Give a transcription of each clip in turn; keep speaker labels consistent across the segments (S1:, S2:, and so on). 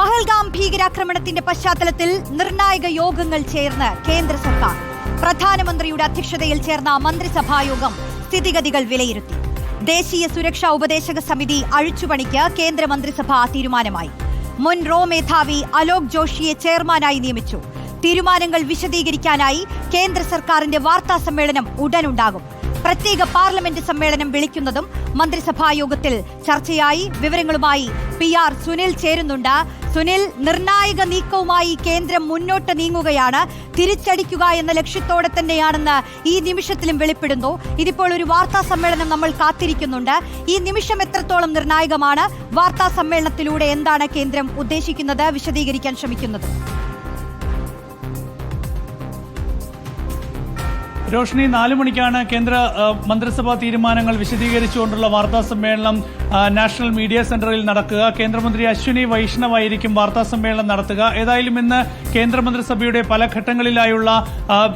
S1: പഹൽഗാം ഭീകരാക്രമണത്തിന്റെ പശ്ചാത്തലത്തിൽ നിർണായക യോഗങ്ങൾ ചേർന്ന് കേന്ദ്ര സർക്കാർ. പ്രധാനമന്ത്രിയുടെ അധ്യക്ഷതയിൽ ചേർന്ന മന്ത്രിസഭായോഗം സ്ഥിതിഗതികൾ വിലയിരുത്തി. ദേശീയ സുരക്ഷാ ഉപദേശക സമിതി അഴിച്ചുപണിക്ക് കേന്ദ്രമന്ത്രിസഭാ തീരുമാനമായി. മുൻ റോ മേധാവി അലോക് ജോഷിയെ ചെയർമാനായി നിയമിച്ചു. തീരുമാനങ്ങൾ വിശദീകരിക്കാനായി കേന്ദ്ര സർക്കാരിന്റെ വാർത്താ സമ്മേളനം ഉടനുണ്ടാകും. പ്രത്യേക പാർലമെന്റ് സമ്മേളനം വിളിക്കുന്നതും മന്ത്രിസഭായോഗത്തിൽ ചർച്ചയായി. വിവരങ്ങളുമായി PR സുനിൽ ചേരുന്നുണ്ട്. സുനിൽ, നിർണായക നീക്കവുമായി കേന്ദ്രം മുന്നോട്ട് നീങ്ങുകയാണ്. തിരിച്ചടിക്കുക എന്ന ലക്ഷ്യത്തോടെ തന്നെയാണെന്ന് ഈ നിമിഷത്തിലും വെളിപ്പെടുന്നു. ഇതിപ്പോൾ ഒരു വാർത്താ സമ്മേളനം നമ്മൾ കാത്തിരിക്കുന്നുണ്ട്. ഈ നിമിഷം എത്രത്തോളം നിർണായകമാണ്? വാർത്താ സമ്മേളനത്തിലൂടെ എന്താണ് കേന്ദ്രം ഉദ്ദേശിക്കുന്നത്, വിശദീകരിക്കാൻ ശ്രമിക്കുന്നത്?
S2: രോഷ്നി, 4 മണിക്കാണ് കേന്ദ്ര മന്ത്രിസഭാ തീരുമാനങ്ങൾ വിശദീകരിച്ചുകൊണ്ടുള്ള വാർത്താ സമ്മേളനം നാഷണൽ മീഡിയ സെന്ററിൽ നടക്കുക. കേന്ദ്രമന്ത്രി അശ്വിനി വൈഷ്ണവ് ആയിരിക്കും വാർത്താ സമ്മേളനം നടത്തുക. ഏതായാലും ഇന്ന് കേന്ദ്രമന്ത്രിസഭയുടെ പല ഘട്ടങ്ങളിലായുള്ള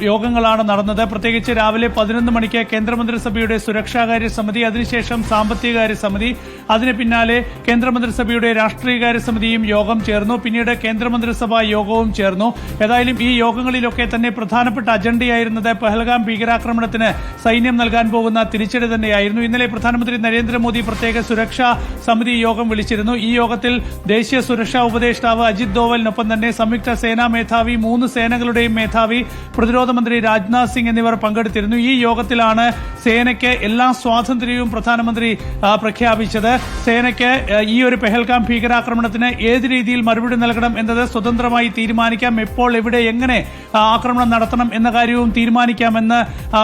S2: യോഗങ്ങളാണ് നടന്നത്. പ്രത്യേകിച്ച് രാവിലെ 11 മണിക്ക് കേന്ദ്രമന്ത്രിസഭയുടെ സുരക്ഷാകാര്യ സമിതി, അതിനുശേഷം സാമ്പത്തികകാര്യ സമിതി, അതിന് പിന്നാലെ കേന്ദ്രമന്ത്രിസഭയുടെ രാഷ്ട്രീയകാര്യ സമിതിയും യോഗം ചേർന്നു. പിന്നീട് കേന്ദ്രമന്ത്രിസഭാ യോഗവും ചേർന്നു. ഏതായാലും ഈ യോഗങ്ങളിലൊക്കെ തന്നെ പ്രധാനപ്പെട്ട അജണ്ടയായിരുന്നത് പഹൽഗാം ഭീകരാക്രമണത്തിന് സൈന്യം നൽകാൻ പോകുന്ന തിരിച്ചടി തന്നെയായിരുന്നു. ഇന്നലെ പ്രധാനമന്ത്രി നരേന്ദ്രമോദി പ്രത്യേക സുരക്ഷാ സമിതി യോഗം വിളിച്ചിരുന്നു. ഈ യോഗത്തിൽ ദേശീയ സുരക്ഷാ ഉപദേഷ്ടാവ് അജിത് ഡോവലിനൊപ്പം തന്നെ സംയുക്ത സേനാ മേധാവി, 3 സേനകളുടെയും മേധാവി, പ്രതിരോധ മന്ത്രി രാജ്നാഥ് സിംഗ് എന്നിവർ പങ്കെടുത്തിരുന്നു. ഈ യോഗത്തിലാണ് സേനയ്ക്ക് എല്ലാ സ്വാതന്ത്ര്യവും പ്രധാനമന്ത്രി പ്രഖ്യാപിച്ചത്. സേനയ്ക്ക് ഈ ഒരു പെഹൽഗാം ഭീകരാക്രമണത്തിന് ഏത് രീതിയിൽ മറുപടി നൽകണം എന്നത് സ്വതന്ത്രമായി തീരുമാനിക്കാം. എപ്പോൾ, എവിടെ, എങ്ങനെ ആക്രമണം നടത്തണം എന്ന കാര്യവും തീരുമാനിക്കാമെന്ന്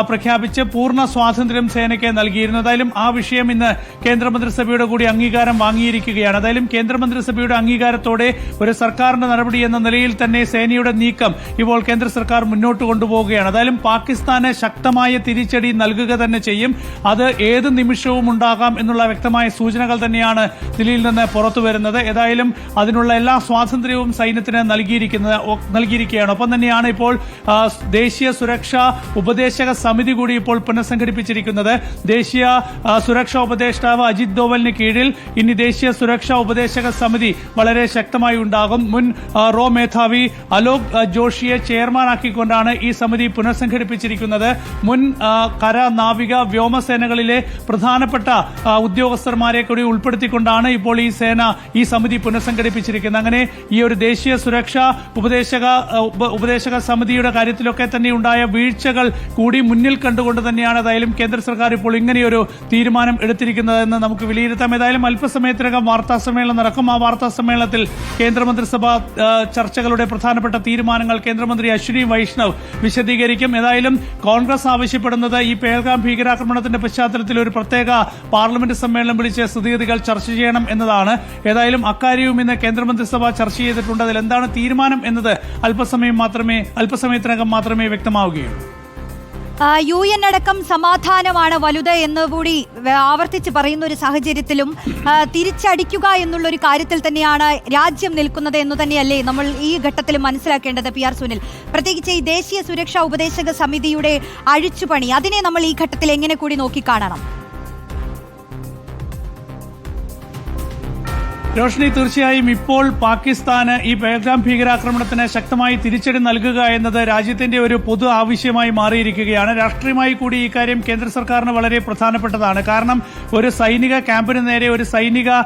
S2: പ്രഖ്യാപിച്ച് പൂർണ്ണ സ്വാതന്ത്ര്യം സേനയ്ക്ക് നൽകിയിരുന്നു. ഏതായാലും ആ വിഷയം ഇന്ന് കേന്ദ്രമന്ത്രിസഭയുടെ കൂടി അംഗീകാരം വാങ്ങിയിരിക്കുകയാണ്. ഏതായാലും കേന്ദ്രമന്ത്രിസഭയുടെ അംഗീകാരത്തോടെ ഒരു സർക്കാരിന്റെ നടപടി എന്ന നിലയിൽ തന്നെ സേനയുടെ നീക്കം ഇപ്പോൾ കേന്ദ്ര സർക്കാർ മുന്നോട്ട് കൊണ്ടുപോവുകയാണ്. ഏതായാലും പാകിസ്ഥാന് ശക്തമായ തിരിച്ചടി നൽകുക തന്നെ ചെയ്യും. അത് ഏത് നിമിഷവും ഉണ്ടാകാം എന്നുള്ള വ്യക്തമായ സൂചനകൾ തന്നെയാണ് ദില്ലിയിൽ നിന്ന് പുറത്തു വരുന്നത്. ഏതായാലും അതിനുള്ള എല്ലാ സ്വാതന്ത്ര്യവും സൈന്യത്തിന് നൽകിയിരിക്കുകയാണ്. ഒപ്പം തന്നെയാണ് ഇപ്പോൾ ദേശീയ സുരക്ഷാ ഉപദേശക സമിതി കൂടി ഇപ്പോൾ പുനഃസംഘടിപ്പിച്ചിരിക്കുന്നത്. ദേശീയ സുരക്ഷാ ഉപദേഷ്ടാവ് അജിത് ഡോവലിന് കീഴിൽ ഇനി ദേശീയ സുരക്ഷാ ഉപദേശക സമിതി വളരെ ശക്തമായി ഉണ്ടാകും. മുൻ റോ മേധാവി അലോക് ജോഷിയെ ചെയർമാനാക്കിക്കൊണ്ടാണ് ഈ സമിതി പുനഃസംഘടിപ്പിച്ചിരിക്കുന്നത്. മുൻ കര, നാവിക, വ്യോമസേനകളിലെ പ്രധാനപ്പെട്ട ഉദ്യോഗസ്ഥന്മാരെ കൂടി ഉൾപ്പെടുത്തിക്കൊണ്ടാണ് ഇപ്പോൾ ഈ സമിതി പുനഃസംഘടിപ്പിച്ചിരിക്കുന്നത്. അങ്ങനെ ഈ ഒരു ദേശീയ സുരക്ഷാ ഉപദേശക സമിതിയുടെ കാര്യത്തിലൊക്കെ തന്നെ ഉണ്ടായ വീഴ്ചകൾ കൂടി മുന്നിൽ കണ്ടുകൊണ്ട് തന്നെയാണ് ഏതായാലും കേന്ദ്ര സർക്കാർ ഇപ്പോൾ ഇങ്ങനെയൊരു തീരുമാനം എടുത്തിരിക്കുന്നതെന്ന് നമുക്ക് വിലയിരുത്താം. ഏതായാലും അല്പസമയത്തിനകം വാർത്താ സമ്മേളനം നടക്കും. ആ വാർത്താ സമ്മേളനത്തിൽ കേന്ദ്രമന്ത്രിസഭാ ചർച്ചകളുടെ പ്രധാനപ്പെട്ട തീരുമാനങ്ങൾ കേന്ദ്രമന്ത്രി അശ്വിനി വൈഷ്ണവ് വിശദീകരിക്കും. ഏതായാലും കോൺഗ്രസ് ആവശ്യപ്പെടുന്നത് ഈ പെഹൽഗാം ഭീകരാക്രമണത്തിന്റെ പശ്ചാത്തലത്തിൽ ഒരു പ്രത്യേക പാർലമെന്റ് സമ്മേളനം വിളിച്ച് സ്ഥിതിഗതികൾ ചർച്ച ചെയ്യണം എന്നതാണ്. ഏതായാലും അക്കാര്യവും ഇന്ന് കേന്ദ്രമന്ത്രിസഭ ചർച്ച ചെയ്തിട്ടുണ്ട്. അതിൽ എന്താണ് തീരുമാനം എന്നത് അല്പസമയത്തിനകം മാത്രമേ വ്യക്തമാവുകയുള്ളൂ.
S1: UN അടക്കം സമാധാനമാണ് വലുത് എന്നുകൂടി ആവർത്തിച്ച് പറയുന്ന ഒരു സാഹചര്യത്തിലും തിരിച്ചടിക്കുക എന്നുള്ളൊരു കാര്യത്തിൽ തന്നെയാണ് രാജ്യം നിൽക്കുന്നത് എന്ന് തന്നെയല്ലേ നമ്മൾ ഈ ഘട്ടത്തിൽ മനസ്സിലാക്കേണ്ടത്? PR സുനിൽ, പ്രത്യേകിച്ച് ഈ ദേശീയ സുരക്ഷാ ഉപദേശക സമിതിയുടെ അഴിച്ചുപണി, അതിനെ നമ്മൾ ഈ ഘട്ടത്തിൽ എങ്ങനെ കൂടി നോക്കിക്കാണണം?
S2: രോഷ്നി, തീർച്ചയായും ഇപ്പോൾ പാകിസ്ഥാന് ഈ പെഹൽഗാം ഭീകരാക്രമണത്തിന് ശക്തമായി തിരിച്ചടി നൽകുക എന്നത് രാജ്യത്തിന്റെ ഒരു പൊതു ആവശ്യമായി മാറിയിരിക്കുകയാണ്. രാഷ്ട്രീയമായി കൂടി ഈ കാര്യം കേന്ദ്ര സർക്കാരിന് വളരെ പ്രധാനപ്പെട്ടതാണ്. കാരണം ഒരു സൈനിക ക്യാമ്പിന് നേരെ, ഒരു സൈനിക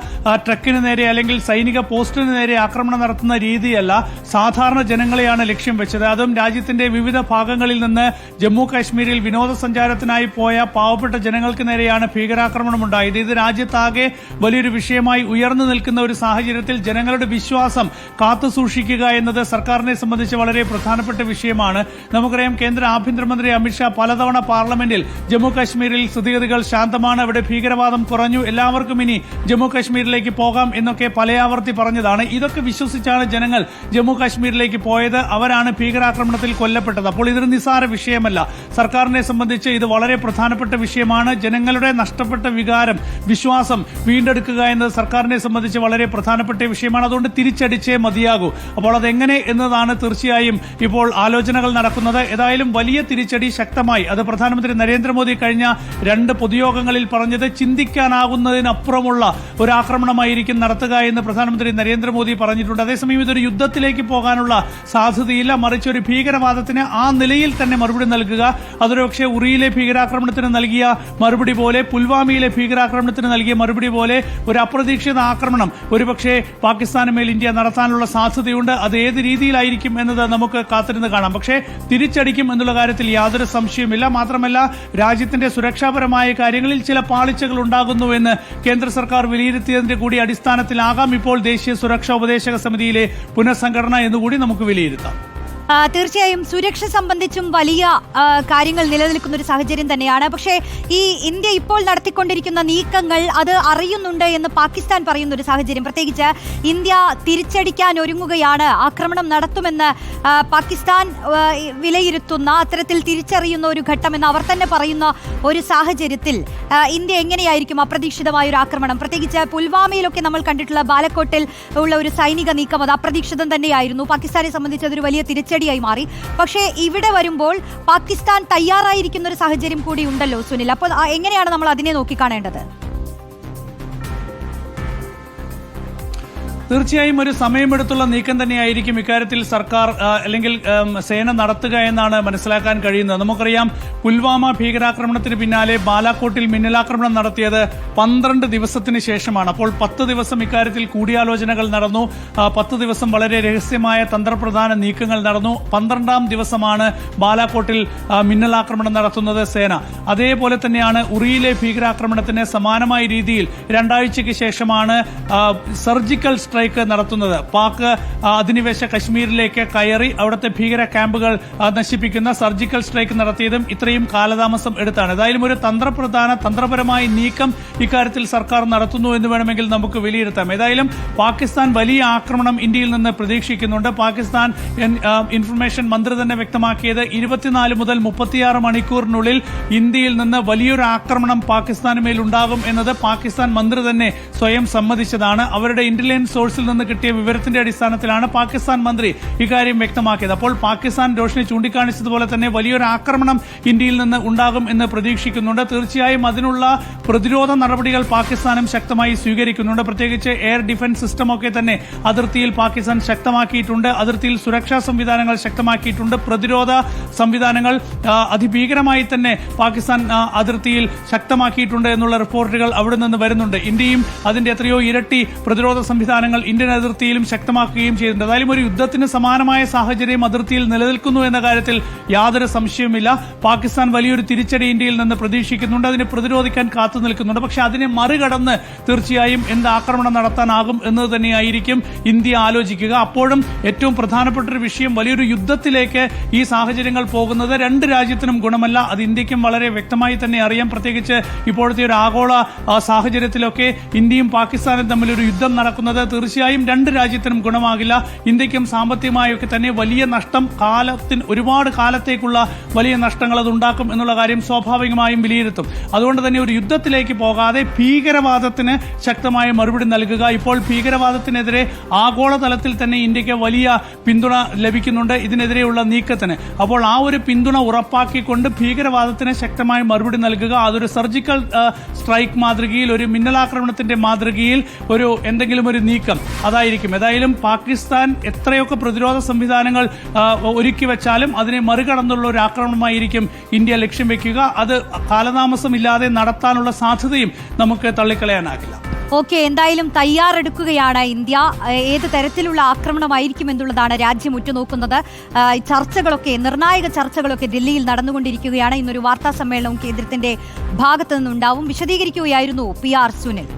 S2: ട്രക്കിന് നേരെ അല്ലെങ്കിൽ സൈനിക പോസ്റ്റിന് നേരെ ആക്രമണം നടത്തുന്ന രീതിയല്ല, സാധാരണ ജനങ്ങളെയാണ് ലക്ഷ്യം വെച്ചത്. അതും രാജ്യത്തിന്റെ വിവിധ ഭാഗങ്ങളിൽ നിന്ന് ജമ്മു കാശ്മീരിൽ വിനോദസഞ്ചാരത്തിനായി പോയ പാവപ്പെട്ട ജനങ്ങൾക്ക് നേരെയാണ് ഭീകരാക്രമണം ഉണ്ടായത്. ഇത് രാജ്യത്താകെ വലിയൊരു വിഷയമായി ഉയർന്നു നിൽക്കുന്ന ഒരു സാഹചര്യത്തിൽ ജനങ്ങളുടെ വിശ്വാസം കാത്തുസൂക്ഷിക്കുക എന്നത് സർക്കാരിനെ സംബന്ധിച്ച് വളരെ പ്രധാനപ്പെട്ട വിഷയമാണ്. നമുക്കറിയാം, കേന്ദ്ര ആഭ്യന്തരമന്ത്രി അമിത്ഷാ പലതവണ പാർലമെന്റിൽ ജമ്മു കാശ്മീരിൽ സ്ഥിതിഗതികൾ ശാന്തമാണ്, അവിടെ ഭീകരവാദം കുറഞ്ഞു, എല്ലാവർക്കും ഇനി ജമ്മു കാശ്മീരിലേക്ക് പോകാം എന്നൊക്കെ പലയാവർത്തി പറഞ്ഞതാണ്. ഇതൊക്കെ വിശ്വസിച്ചാണ് ജനങ്ങൾ ജമ്മു കാശ്മീരിലേക്ക് പോയത്. അവരാണ് ഭീകരാക്രമണത്തിൽ കൊല്ലപ്പെട്ടത്. അപ്പോൾ ഇതൊരു നിസ്സാര വിഷയമല്ല. സർക്കാരിനെ സംബന്ധിച്ച് ഇത് വളരെ പ്രധാനപ്പെട്ട വിഷയമാണ്. ജനങ്ങളുടെ നഷ്ടപ്പെട്ട വികാരം, വിശ്വാസം വീണ്ടെടുക്കുക എന്നത് സർക്കാരിനെ സംബന്ധിച്ച് വളരെ പ്രധാനപ്പെട്ട വിഷയമാണ്. അതുകൊണ്ട് തിരിച്ചടിച്ചേ മതിയാകൂ. അപ്പോൾ അതെങ്ങനെ എന്നതാണ് തീർച്ചയായും ഇപ്പോൾ ആലോചനകൾ നടക്കുന്നത്. ഏതായാലും വലിയ തിരിച്ചടി ശക്തമായി അത് പ്രധാനമന്ത്രി നരേന്ദ്രമോദി കഴിഞ്ഞ 2 പൊതുയോഗങ്ങളിൽ പറഞ്ഞത് ചിന്തിക്കാനാകുന്നതിനപ്പുറമുള്ള ഒരു ആക്രമണമായിരിക്കും നടത്തുക എന്ന് പ്രധാനമന്ത്രി നരേന്ദ്രമോദി പറഞ്ഞിട്ടുണ്ട്. അതേസമയം ഇതൊരു യുദ്ധത്തിലേക്ക് പോകാനുള്ള സാധ്യതയില്ല, മറിച്ച് ഒരു ഭീകരവാദത്തിന് ആ നിലയിൽ തന്നെ മറുപടി നൽകുക. അതൊരു പക്ഷേ ഉറിയിലെ ഭീകരാക്രമണത്തിന് നൽകിയ മറുപടി പോലെ, പുൽവാമയിലെ ഭീകരാക്രമണത്തിന് നൽകിയ മറുപടി പോലെ ഒരു അപ്രതീക്ഷിത ആക്രമണം ഒരുപക്ഷെ പാകിസ്ഥാന് മേൽ ഇന്ത്യ നടത്താനുള്ള സാധ്യതയുണ്ട്. അത് ഏത് രീതിയിലായിരിക്കും എന്നത് നമുക്ക് കാത്തിരുന്ന് കാണാം. പക്ഷേ തിരിച്ചടിക്കും എന്നുള്ള കാര്യത്തിൽ യാതൊരു സംശയവുമില്ല. മാത്രമല്ല, രാജ്യത്തിന്റെ സുരക്ഷാപരമായ കാര്യങ്ങളിൽ ചില പാളിച്ചകൾ ഉണ്ടാകുന്നുവെന്ന് കേന്ദ്ര സർക്കാർ വിലയിരുത്തിയതിന്റെ കൂടി അടിസ്ഥാനത്തിലാകാം ഇപ്പോൾ ദേശീയ സുരക്ഷാ ഉപദേശക സമിതിയിലെ പുനഃസംഘടന എന്നുകൂടി നമുക്ക് വിലയിരുത്താം.
S1: തീർച്ചയായും സുരക്ഷ സംബന്ധിച്ചും വലിയ കാര്യങ്ങൾ നിലനിൽക്കുന്ന ഒരു സാഹചര്യം തന്നെയാണ്. പക്ഷേ ഈ ഇന്ത്യ ഇപ്പോൾ നടത്തിക്കൊണ്ടിരിക്കുന്ന നീക്കങ്ങൾ അത് അറിയുന്നുണ്ട് എന്ന് പാകിസ്ഥാൻ പറയുന്ന ഒരു സാഹചര്യം, പ്രത്യേകിച്ച് ഇന്ത്യ തിരിച്ചടിക്കാൻ ഒരുങ്ങുകയാണ്, ആക്രമണം നടത്തുമെന്ന് പാകിസ്ഥാൻ വിലയിരുത്തുന്ന, അത്തരത്തിൽ തിരിച്ചറിയുന്ന ഒരു ഘട്ടമെന്ന് അവർ തന്നെ പറയുന്ന ഒരു സാഹചര്യത്തിൽ ഇന്ത്യ എങ്ങനെയായിരിക്കും അപ്രതീക്ഷിതമായ ഒരു ആക്രമണം? പ്രത്യേകിച്ച് പുൽവാമയിലൊക്കെ നമ്മൾ കണ്ടിട്ടുള്ള ബാലക്കോട്ടിൽ ഉള്ള ഒരു സൈനിക നീക്കം അത് അപ്രതീക്ഷിതം തന്നെയായിരുന്നു. പാകിസ്ഥാനെ സംബന്ധിച്ച് അതൊരു വലിയ തിരിച്ചടിയായി മാറി. പക്ഷേ ഇവിടെ വരുമ്പോൾ പാകിസ്ഥാൻ തയ്യാറായിരിക്കുന്ന ഒരു സാഹചര്യം കൂടി ഉണ്ടല്ലോ സുനിൽ. അപ്പോൾ എങ്ങനെയാണ് നമ്മൾ അതിനെ നോക്കിക്കാണേണ്ടത്?
S2: തീർച്ചയായും ഒരു സമയമെടുത്തുള്ള നീക്കം തന്നെയായിരിക്കും ഇക്കാര്യത്തിൽ സർക്കാർ അല്ലെങ്കിൽ സേന നടത്തുക എന്നാണ് മനസ്സിലാക്കാൻ കഴിയുന്നത്. നമുക്കറിയാം, പുൽവാമ ഭീകരാക്രമണത്തിന് പിന്നാലെ ബാലാക്കോട്ടിൽ മിന്നലാക്രമണം നടത്തിയത് 12 ദിവസത്തിന് ശേഷമാണ്. അപ്പോൾ 10 ദിവസം ഇക്കാര്യത്തിൽ കൂടിയാലോചനകൾ നടന്നു. 10 ദിവസം വളരെ രഹസ്യമായ തന്ത്രപ്രധാന നീക്കങ്ങൾ നടന്നു. 12ാം ദിവസമാണ് ബാലാക്കോട്ടിൽ മിന്നലാക്രമണം നടത്തുന്നത് സേന. അതേപോലെ തന്നെയാണ് ഉറിയിലെ ഭീകരാക്രമണത്തിന് സമാനമായ രീതിയിൽ 2 ആഴ്ചയ്ക്ക് ശേഷമാണ് സർജിക്കൽ സ്ട്രൈക്ക് നടത്തുന്നത്. പാക് അധിനിവേശ കശ്മീരിലേക്ക് കയറി അവിടുത്തെ ഭീകര ക്യാമ്പുകൾ നശിപ്പിക്കുന്ന സർജിക്കൽ സ്ട്രൈക്ക് നടത്തിയതും ഇത്രയും കാലതാമസം എടുത്താണ്. ഏതായാലും ഒരു തന്ത്രപരമായ നീക്കം ഇക്കാര്യത്തിൽ സർക്കാർ നടത്തുന്നു എന്ന് വേണമെങ്കിൽ നമുക്ക് വിലയിരുത്താം. ഏതായാലും പാകിസ്ഥാൻ വലിയ ആക്രമണം ഇന്ത്യയിൽ നിന്ന് പ്രതീക്ഷിക്കുന്നുണ്ട്. പാകിസ്ഥാൻ ഇൻഫർമേഷൻ മന്ത്രി തന്നെ വ്യക്തമാക്കിയത് 24 മുതൽ 36 മണിക്കൂറിനുള്ളിൽ ഇന്ത്യയിൽ നിന്ന് വലിയൊരു ആക്രമണം പാകിസ്ഥാന് മേൽ ഉണ്ടാകും എന്നത് പാകിസ്ഥാൻ മന്ത്രി തന്നെ സ്വയം സമ്മതിച്ചതാണ്. അവരുടെ ഇന്റലിജൻസ് സോഴ്സിൽ നിന്ന് കിട്ടിയ വിവരത്തിന്റെ അടിസ്ഥാനത്തിലാണ് പാകിസ്ഥാൻ മന്ത്രി ഇക്കാര്യം വ്യക്തമാക്കിയത്. അപ്പോൾ പാകിസ്ഥാൻ രോഷിനി ചൂണ്ടിക്കാണിച്ചതുപോലെ തന്നെ വലിയൊരു ആക്രമണം ഇന്ത്യയിൽ നിന്ന് ഉണ്ടാകും എന്ന് പ്രതീക്ഷിക്കുന്നുണ്ട്. തീർച്ചയായും അതിനുള്ള പ്രതിരോധ നടപടികൾ പാകിസ്ഥാനും ശക്തമായി സ്വീകരിക്കുന്നുണ്ട്. പ്രത്യേകിച്ച് എയർ ഡിഫൻസ് സിസ്റ്റമൊക്കെ തന്നെ അതിർത്തിയിൽ പാകിസ്ഥാൻ ശക്തമാക്കിയിട്ടുണ്ട്. അതിർത്തിയിൽ സുരക്ഷാ സംവിധാനങ്ങൾ ശക്തമാക്കിയിട്ടുണ്ട്. പ്രതിരോധ സംവിധാനങ്ങൾ അതിഭീകരമായി തന്നെ പാകിസ്ഥാൻ അതിർത്തിയിൽ ശക്തമാക്കിയിട്ടുണ്ട് എന്നുള്ള റിപ്പോർട്ടുകൾ അവിടെ നിന്ന് വരുന്നുണ്ട്. ഇന്ത്യയും അതിന്റെ എത്രയോ ഇരട്ടി പ്രതിരോധ സംവിധാനങ്ങൾ ഇന്ത്യൻ അതിർത്തിയിലും ശക്തമാക്കുകയും ചെയ്തിട്ടുണ്ട്. ഏതായാലും ഒരു യുദ്ധത്തിന് സമാനമായ സാഹചര്യം അതിർത്തിയിൽ നിലനിൽക്കുന്നു എന്ന കാര്യത്തിൽ യാതൊരു സംശയവുമില്ല. പാകിസ്ഥാൻ വലിയൊരു തിരിച്ചടി ഇന്ത്യയിൽ നിന്ന് പ്രതീക്ഷിക്കുന്നുണ്ട്. അതിനെ പ്രതിരോധിക്കാൻ കാത്തു നിൽക്കുന്നുണ്ട്. പക്ഷെ അതിനെ മറികടന്ന് തീർച്ചയായും എന്ത് ആക്രമണം നടത്താനാകും എന്നത് തന്നെയായിരിക്കും ഇന്ത്യ ആലോചിക്കുക. അപ്പോഴും ഏറ്റവും പ്രധാനപ്പെട്ട ഒരു വിഷയം, വലിയൊരു യുദ്ധത്തിലേക്ക് ഈ സാഹചര്യങ്ങൾ പോകുന്നത് 2 രാജ്യത്തിനും ഗുണമല്ല. അത് ഇന്ത്യക്കും വളരെ വ്യക്തമായി തന്നെ അറിയാം. പ്രത്യേകിച്ച് ഇപ്പോഴത്തെ ഒരു ആഗോള സാഹചര്യത്തിലൊക്കെ ഇന്ത്യയും പാകിസ്ഥാനും തമ്മിൽ ഒരു യുദ്ധം നടക്കുന്നത് തീർച്ചയായും 2 രാജ്യത്തിനും ഗുണമാകില്ല. ഇന്ത്യക്കും സാമ്പത്തികമായൊക്കെ തന്നെ വലിയ നഷ്ടം, ഒരുപാട് കാലത്തേക്കുള്ള വലിയ നഷ്ടങ്ങൾ അത് ഉണ്ടാക്കും എന്നുള്ള കാര്യം സ്വാഭാവികമായും വിലയിരുത്തും. അതുകൊണ്ട് തന്നെ ഒരു യുദ്ധത്തിലേക്ക് പോകാതെ ഭീകരവാദത്തിന് ശക്തമായ മറുപടി നൽകുക. ഇപ്പോൾ ഭീകരവാദത്തിനെതിരെ ആഗോളതലത്തിൽ തന്നെ ഇന്ത്യക്ക് വലിയ പിന്തുണ ലഭിക്കുന്നുണ്ട് ഇതിനെതിരെയുള്ള നീക്കത്തിന്. അപ്പോൾ ആ ഒരു പിന്തുണ ഉറപ്പാക്കിക്കൊണ്ട് ഭീകരവാദത്തിന് ശക്തമായ മറുപടി നൽകുക. അതൊരു സർജിക്കൽ സ്ട്രൈക്ക് മാതൃകയിൽ, ഒരു മിന്നലാക്രമണത്തിന്റെ മാതൃകയിൽ എന്തെങ്കിലും ഒരു നീക്കം അതായിരിക്കും. ഏതായാലും പാകിസ്ഥാൻ എത്രയൊക്കെ പ്രതിരോധ സംവിധാനങ്ങൾ ഒരുക്കി വെച്ചാലും അതിനെ മറികടന്നുള്ള ഒരു ആക്രമണമായിരിക്കും ഇന്ത്യ ലക്ഷ്യം വെക്കുക. അത് കാലതാമസമില്ലാതെ നടത്താനുള്ള സാധ്യതയും നമുക്ക് തള്ളിക്കളയാനാകില്ല.
S1: ഓക്കെ, എന്തായാലും തയ്യാറെടുക്കുകയാണ് ഇന്ത്യ. ഏത് തരത്തിലുള്ള ആക്രമണമായിരിക്കും എന്നുള്ളതാണ് രാജ്യം ഉറ്റുനോക്കുന്നത്. ചർച്ചകളൊക്കെ, നിർണായക ചർച്ചകളൊക്കെ ദില്ലിയിൽ നടന്നുകൊണ്ടിരിക്കുകയാണ്. ഇന്നൊരു വാർത്താ സമ്മേളനവും കേന്ദ്രത്തിന്റെ ഭാഗത്തു നിന്നുണ്ടാവും. വിശദീകരിക്കുകയായിരുന്നു PR സുനിൽ.